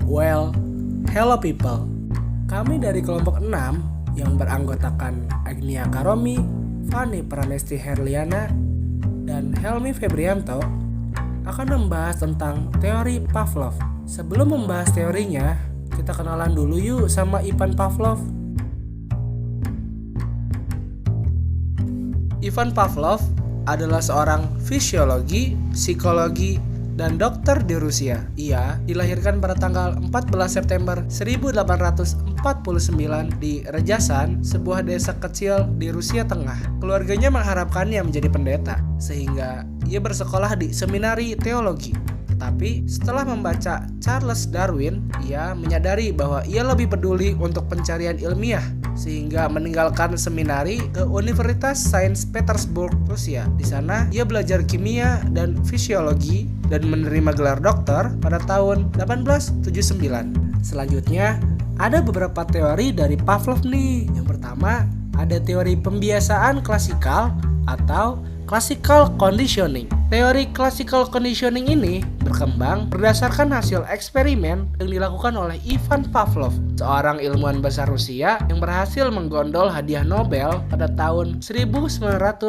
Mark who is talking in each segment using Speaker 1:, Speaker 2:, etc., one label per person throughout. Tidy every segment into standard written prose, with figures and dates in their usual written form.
Speaker 1: Well, hello people. Kami dari kelompok 6 yang beranggotakan Agnia Karomi, Fani Pranesti Herliana, dan Helmi Febrianto akan membahas tentang teori Pavlov. Sebelum membahas teorinya, kita kenalan dulu yuk sama Ivan Pavlov. Ivan Pavlov adalah seorang fisiologi, psikologi, dan dokter di Rusia. Ia dilahirkan pada tanggal 14 September 1849 di Ryazan, sebuah desa kecil di Rusia Tengah. Keluarganya mengharapkannya menjadi pendeta, sehingga ia bersekolah di seminari teologi. Tetapi setelah membaca Charles Darwin, ia menyadari bahwa ia lebih peduli untuk pencarian ilmiah, sehingga meninggalkan seminari ke Universitas Saint Petersburg, Rusia. Di sana ia belajar kimia dan fisiologi dan menerima gelar doktor pada tahun 1879. Selanjutnya, ada beberapa teori dari Pavlov nih. Yang pertama, ada teori pembiasaan klasikal atau classical conditioning. Teori classical conditioning ini berkembang berdasarkan hasil eksperimen yang dilakukan oleh Ivan Pavlov, seorang ilmuwan besar Rusia yang berhasil menggondol hadiah Nobel pada tahun 1909.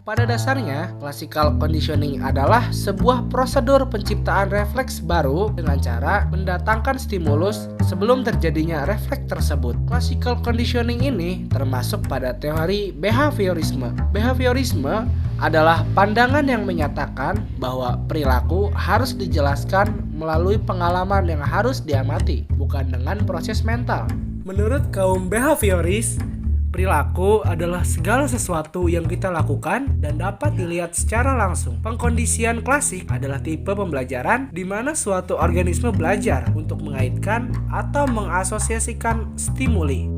Speaker 1: Pada dasarnya, classical conditioning adalah sebuah prosedur penciptaan refleks baru dengan cara mendatangkan stimulus sebelum terjadinya refleks tersebut. Classical conditioning ini termasuk pada teori behaviorisme. Behaviorisme adalah pandangan yang menyatakan bahwa perilaku harus dijelaskan melalui pengalaman yang harus diamati, bukan dengan proses mental. Menurut kaum behavioris, perilaku adalah segala sesuatu yang kita lakukan dan dapat dilihat secara langsung. Pengkondisian klasik adalah tipe pembelajaran di mana suatu organisme belajar untuk mengaitkan atau mengasosiasikan stimuli.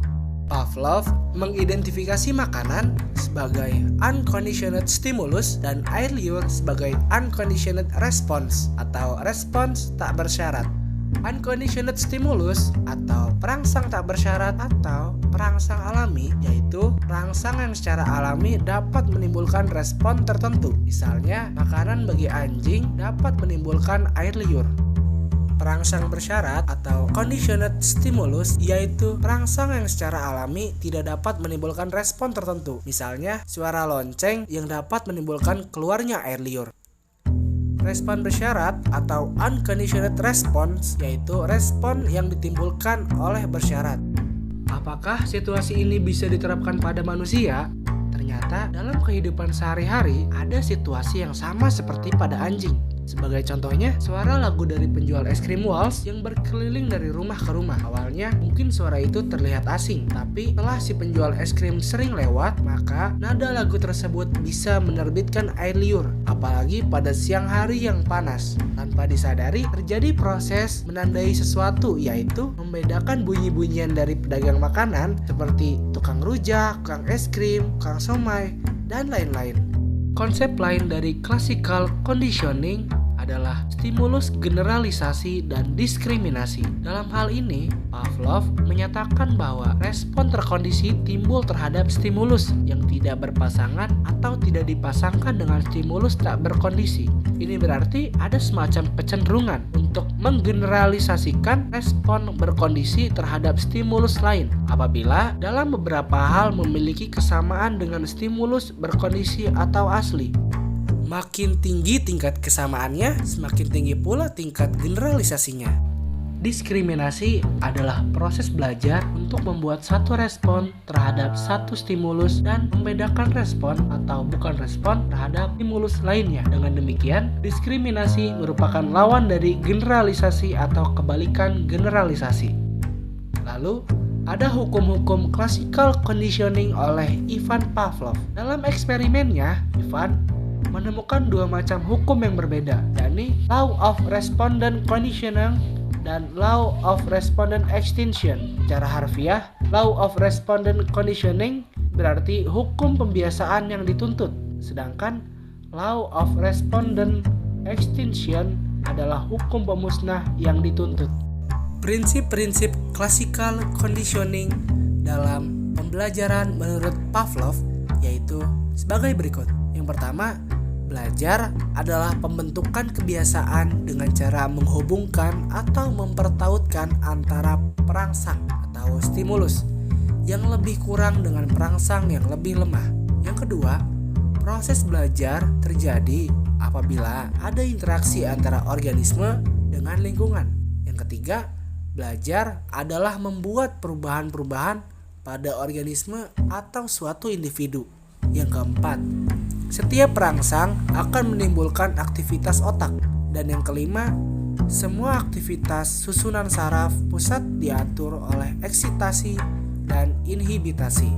Speaker 1: Pavlov mengidentifikasi makanan sebagai unconditioned stimulus dan air liur sebagai unconditioned response atau respons tak bersyarat. Unconditioned stimulus atau perangsang tak bersyarat atau perangsang alami, yaitu perangsang yang secara alami dapat menimbulkan respon tertentu. Misalnya, makanan bagi anjing dapat menimbulkan air liur. Perangsang bersyarat atau conditioned stimulus yaitu perangsang yang secara alami tidak dapat menimbulkan respon tertentu. Misalnya, suara lonceng yang dapat menimbulkan keluarnya air liur. Respon bersyarat atau unconditioned response yaitu respon yang ditimbulkan oleh bersyarat. Apakah situasi ini bisa diterapkan pada manusia? Ternyata dalam kehidupan sehari-hari ada situasi yang sama seperti pada anjing. Sebagai contohnya, suara lagu dari penjual es krim Walls yang berkeliling dari rumah ke rumah. Awalnya mungkin suara itu terlihat asing, tapi setelah si penjual es krim sering lewat, maka nada lagu tersebut bisa menerbitkan air liur, apalagi pada siang hari yang panas. Tanpa disadari, terjadi proses menandai sesuatu, yaitu membedakan bunyi-bunyian dari pedagang makanan seperti tukang rujak, tukang es krim, tukang somai, dan lain-lain. Konsep lain dari classical conditioning adalah stimulus generalisasi dan diskriminasi. Dalam hal ini, Pavlov menyatakan bahwa respon terkondisi timbul terhadap stimulus yang tidak berpasangan atau tidak dipasangkan dengan stimulus tak berkondisi. Ini berarti ada semacam kecenderungan untuk menggeneralisasikan respon berkondisi terhadap stimulus lain apabila dalam beberapa hal memiliki kesamaan dengan stimulus berkondisi atau asli. Makin tinggi tingkat kesamaannya, semakin tinggi pula tingkat generalisasinya. Diskriminasi adalah proses belajar untuk membuat satu respon terhadap satu stimulus dan membedakan respon atau bukan respon terhadap stimulus lainnya. Dengan demikian, diskriminasi merupakan lawan dari generalisasi atau kebalikan generalisasi. Lalu, ada hukum-hukum classical conditioning oleh Ivan Pavlov. Dalam eksperimennya, Ivan menemukan dua macam hukum yang berbeda, yakni law of respondent conditioning dan law of respondent extinction. Secara harfiah, law of respondent conditioning berarti hukum pembiasaan yang dituntut, sedangkan law of respondent extinction adalah hukum pemusnah yang dituntut. Prinsip-prinsip classical conditioning dalam pembelajaran menurut Pavlov yaitu sebagai berikut. Yang pertama, Belajar adalah pembentukan kebiasaan dengan cara menghubungkan atau mempertautkan antara perangsang atau stimulus yang lebih kurang dengan perangsang yang lebih lemah. Yang kedua, proses belajar terjadi apabila ada interaksi antara organisme dengan lingkungan. Yang ketiga, belajar adalah membuat perubahan-perubahan pada organisme atau suatu individu. Yang keempat, setiap perangsang akan menimbulkan aktivitas otak. Dan yang kelima, semua aktivitas susunan saraf pusat diatur oleh eksitasi dan inhibitasi.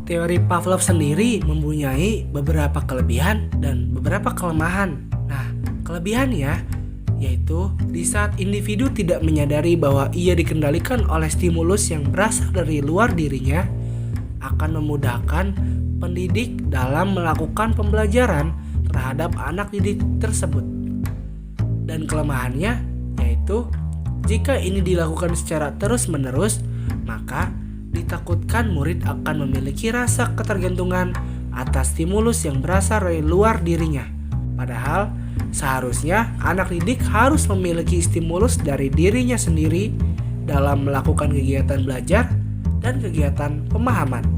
Speaker 1: Teori Pavlov sendiri mempunyai beberapa kelebihan dan beberapa kelemahan. Nah, kelebihannya yaitu di saat individu tidak menyadari bahwa ia dikendalikan oleh stimulus yang berasal dari luar dirinya, akan memudahkan pendidik dalam melakukan pembelajaran terhadap anak didik tersebut. Dan kelemahannya yaitu jika ini dilakukan secara terus-menerus, maka ditakutkan murid akan memiliki rasa ketergantungan atas stimulus yang berasal dari luar dirinya. Padahal seharusnya anak didik harus memiliki stimulus dari dirinya sendiri dalam melakukan kegiatan belajar dan kegiatan pemahaman.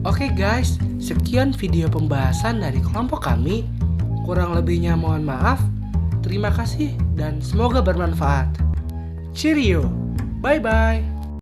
Speaker 1: Oke guys, sekian video pembahasan dari kelompok kami. Kurang lebihnya mohon maaf. Terima kasih dan semoga bermanfaat. Cheerio, bye-bye.